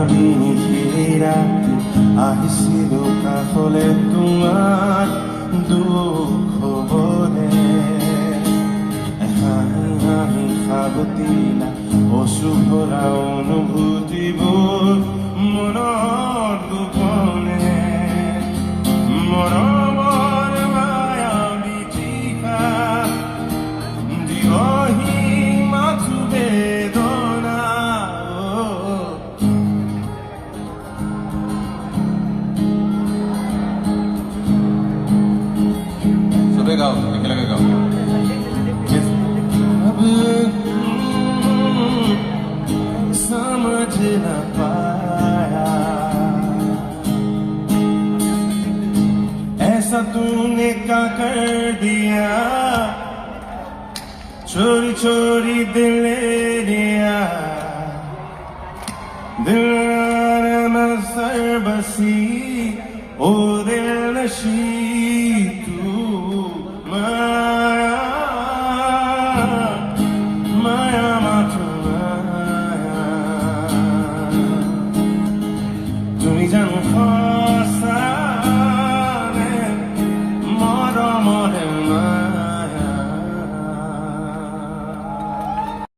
নিশিৰা আহিছিলো কাষলে তোমাৰ দুখ হবলে হাঁহি হাঁহি সাবতিলা অশুভৰা অনুভূতিবোৰ মনত গোপনে মৰমৰ মায়াবী তৃষা দিয়হি মাথো বেদনা চবে গাও একেলগে গাও समझ न पाया ऐसा तूने क्या कर दिया चोरी चोरी दिल ले लिया दिल में सर बसी ओ दिल नशी तू माया माया माथो তুমি জানো